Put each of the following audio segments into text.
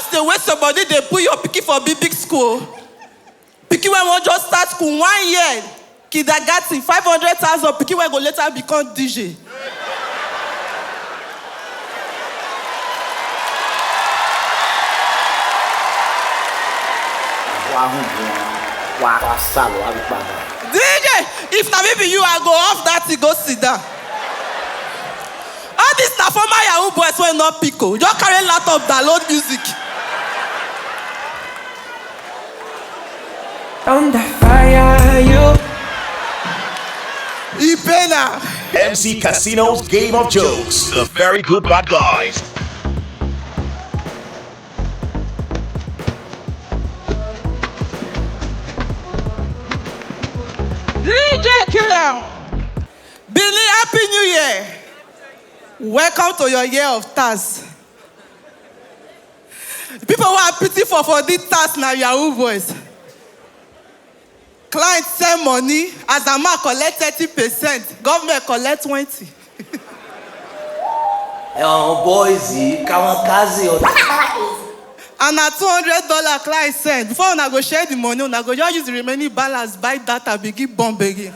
just the way somebody they put your picky for big school. Picky when we just start school 1 year. Kindergarten 500,000. Picky when go later become DJ. DJ, if na maybe you I go off that to go sit down. All this na former Yahoo boys wey not pico. Just carry laptop download music. Under fire, you. Ipena. MC Casino's Game of Jokes. The very good bad guys. DJ Killer. Billy, Happy New Year. Welcome to your year of task. People who are pity for this task now Yahoo boys. Client send money, as a man collect 30%, government collect 20%. Oh boys, kamikaze. And a $200 client send. Before una go share the money, una go just use the remaining balance, buy data, begin bomb again.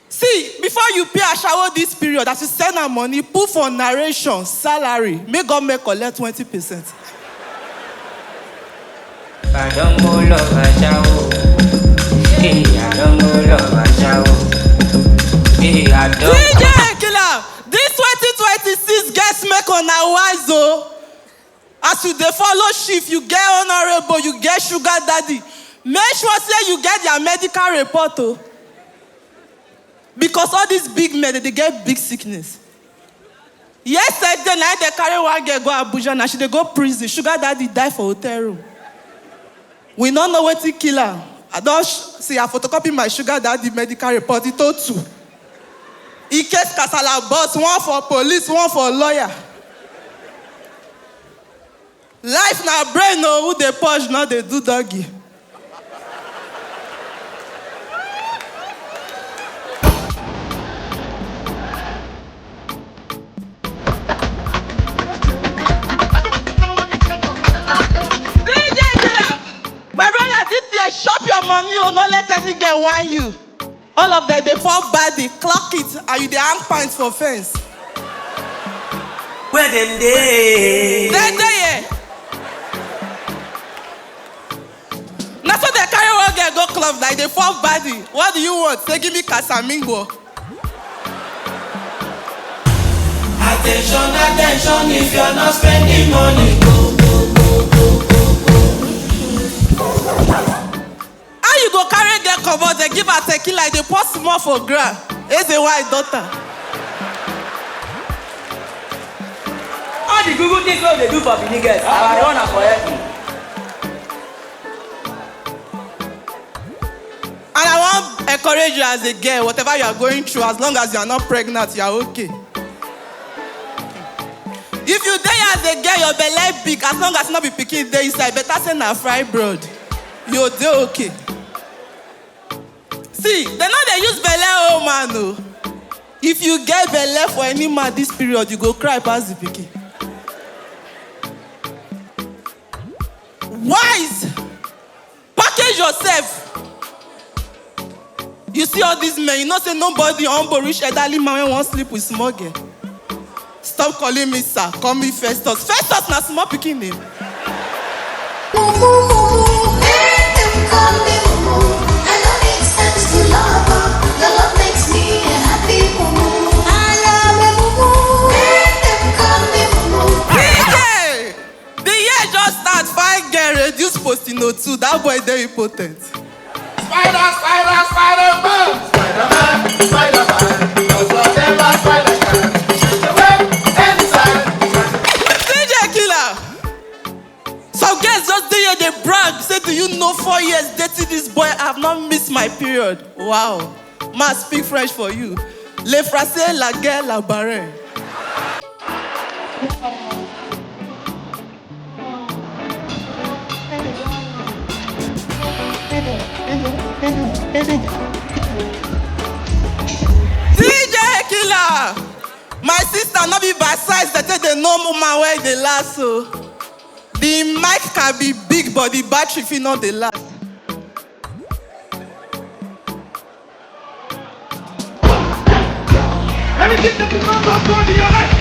See, before you pay a shower this period, as you send her money, put for narration, salary, make government collect 20%. I don't go love a shower. Hey, I don't go love a shower. Hey, I don't. DJ Killer, this 2026 gets make on our wise though. As you dey follow shift, you get honorable, you get sugar daddy. Make sure say you get their medical report oh. Because all these big men, they get big sickness. Yesterday night they carry one girl go Abuja, now she dey go prison. Sugar daddy die for hotel room. We don't know what to kill her. I don't see I photocopy my sugar daddy medical report. He told 2. He case Kasala boss, 1 for police, 1 for lawyer. Life na brain no who they push, now they do doggy. Shop your money, oh, don't let any get wine you. All of them, they fall body, clock it, and you they hang pants for fence. Where them day? They yeah. Now so they carry one girl go club like they fall body. What do you want? Say give me Casamingo. Attention, attention, if you're not spending money, go. You go carry girl cover, they give her tequila like they pour small for ground. It's a white daughter. All the Google things what they do for the niggas, I wanna correct you. And I want to encourage you as a girl, whatever you are going through, as long as you are not pregnant, you are okay. If you die as a girl, your belly big, as long as you not be picking there inside, better send a fried bread. You're okay. See, they know they use belle oh man no. If you get belle for any man this period, you go cry past the pikin. Wise! Package yourself. You see all these men, you know say nobody humble reach elderly man when won't sleep with small girl. Stop calling me sir, call me Festus. Festus na small pikin name. Reduce posting no 2. That boy very potent. Spider-Man. Does whatever spider can. DJ Killer. Some guys just there they brag. Say, do you know 4 years dating this boy? I have not missed my period. Wow. Man, speak French for you. Le français, la guerre, la barre. DJ Killer, my sister, not be by size that they know woman where they last. So the mic can be big, but the battery feel not the last. Let me get the people on to your life.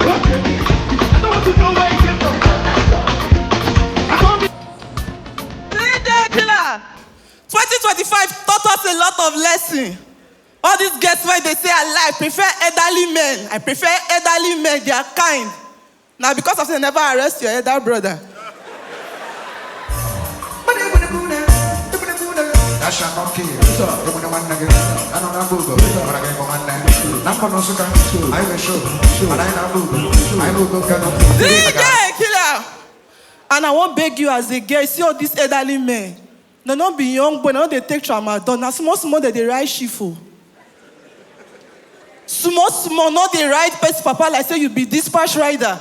Okay. I don't want to know where you came from. DJ Killer, 2025 taught us a lot of lessons. All these guests where they say I lie, I prefer elderly men. I prefer elderly men, they are kind. Now because of they never arrest your elder brother. I shall not kill. I don't know Google, but I can go on there. I will show. And I know Google. I know Google. DJ Killer! And I won't beg you as a girl, see all these elderly men. They not be young, but now they take tramadol. Now small, they ride shifo. Small, not they ride pets papa like say you be dispatch rider.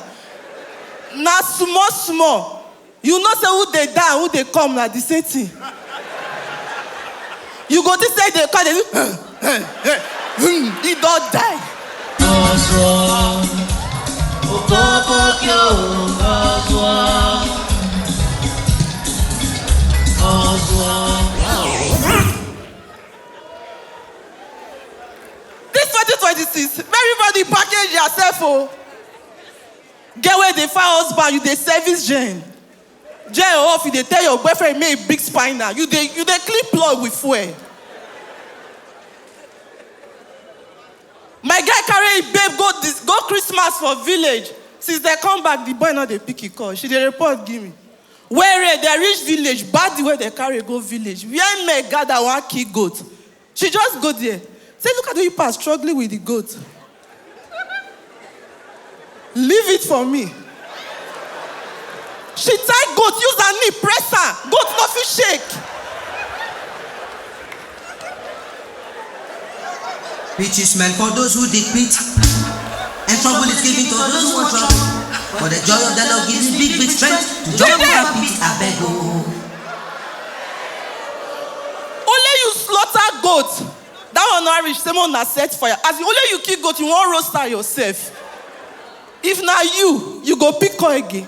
Now small. You know say who they die and who they come like the same thing. You go to say they call they he don't die. This 2026, everybody package yourself, oh. Get where they find husband, you they service gen. Gen off, you they tell your boyfriend make a big spiner. You they clean plug with fuel. My guy carry a babe go Christmas for village. Since they come back, the boy not they pick a call. She they report give me. Where they reach village, bad the way they carry go village. Where me gather one key goat. She just go there. Say, look at the people struggling with the goat. Leave it for me. She tie goat, use her knee, press her. Goat nothing shake. Peach is meant for those who dig pit, and trouble is given to those who want trouble. For the joy of the Lord gives big strength to jump over pit, I beg oh. Only you slaughter goat. That one not reach, same one that set fire. As only you kill goat, you won't roaster yourself. If not you go pick her again.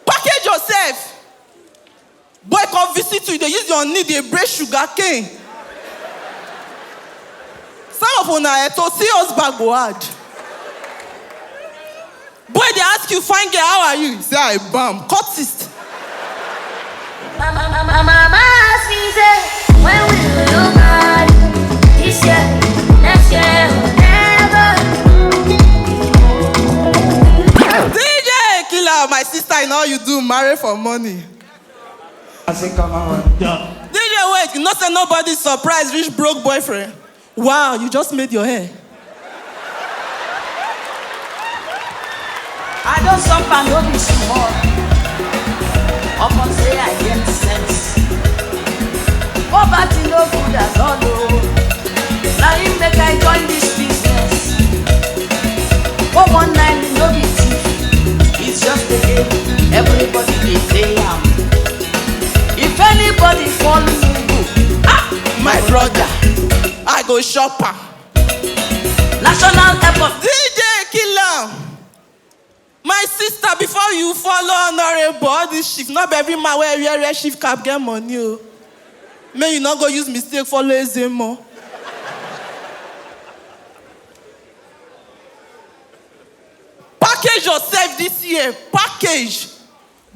Package yourself. Boy come visit you, they use your knee, they break sugar cane. Some of una to see us back go hard. Boy, they ask you, fine girl, how are you? You say, I bam, cutist. Mama asked me, say, when will you look at this year, next year, never. DJ Killer, my sister, I know you do marry for money. I say, come on. DJ, wait, you know say nobody surprised rich broke boyfriend. Wow, you just made your hair. I don't suffer no be small. Upon say I get sense. Poverty no good at all. Now him make I join this business. For 1 night no be thief. It's just a game. Everybody they play am. If anybody follow you, My brother, I go shopper. national effort. DJ Killer. My sister, before you follow honorable, all this shift, not every man wear shift cap get money. Oh. May you not go use mistake follow Ezemo. Package yourself this year. Package.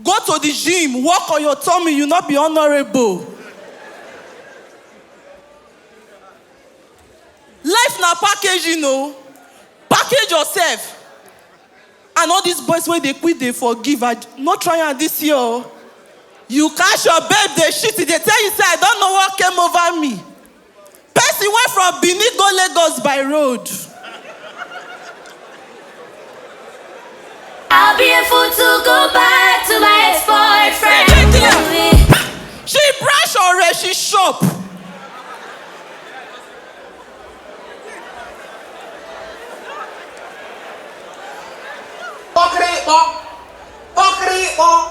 Go to the gym, work on your tummy, you not be honorable. Life na package, you know. Package yourself. And all these boys when they quit, they forgive. I not trying this year. You catch your babe, they shit. They tell you, say, I don't know what came over me. Person went from Benin go Lagos by road. I'll be a fool to go back to my ex-boyfriend. She brush already, she shop.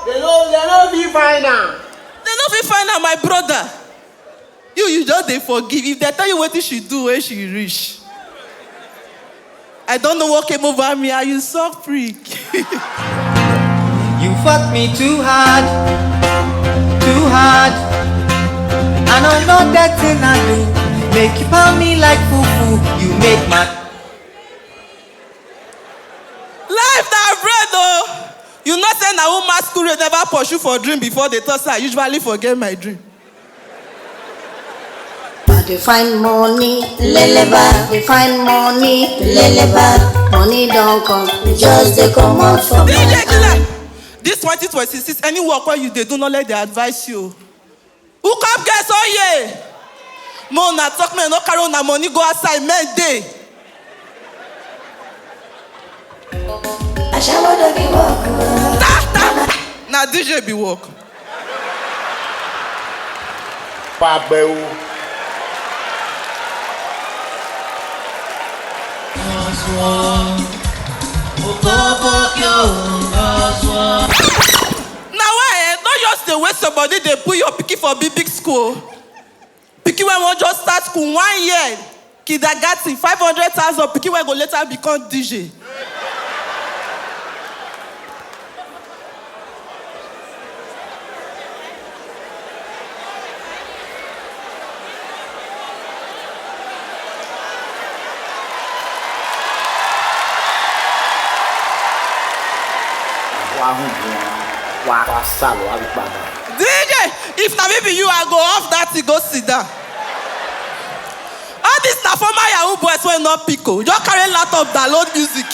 They don't be fine now. They no fit find out my brother. You just dey forgive. If they tell you what she do when she reach. I don't know what came over me. Are you so freak? You fucked me too hard. And I know that thing I do. Make you pound me like fufu. You make my Life na bread oh. You know say na who masquerade never pursue for dream before they thought say I usually forget my dream. They find money, leleba. They find money, leleba. Money don't come, just they come out from DJ Killer. This 2026, any work where you they do not let they advise you. Who come guess oh yeah? Mo na talk me no carry na money go outside men day. I shall be walk. Na DJ be work. Babel. Now why? Not just the way somebody they put your picky for big school. Picky when one just start school 1 year. Kindergarten 500,000. Picky when go later become DJ. DJ, if na me be you, I go off that to go sit down. All this na former Yahoo boys wey not pico. Just carry laptop download music.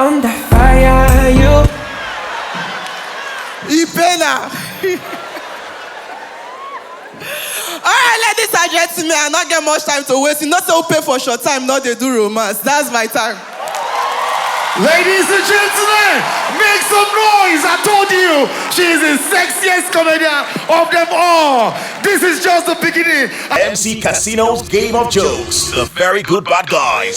under fire, you. Ipena. Alright, ladies and gentlemen, I not get much time to waste. You know, so pay for short time, not they do romance. That's my time. Ladies and gentlemen, make some noise. I told you, she is the sexiest comedian of them all. This is just the beginning. MC Casino's Game of Jokes. The Very Good Bad Guys.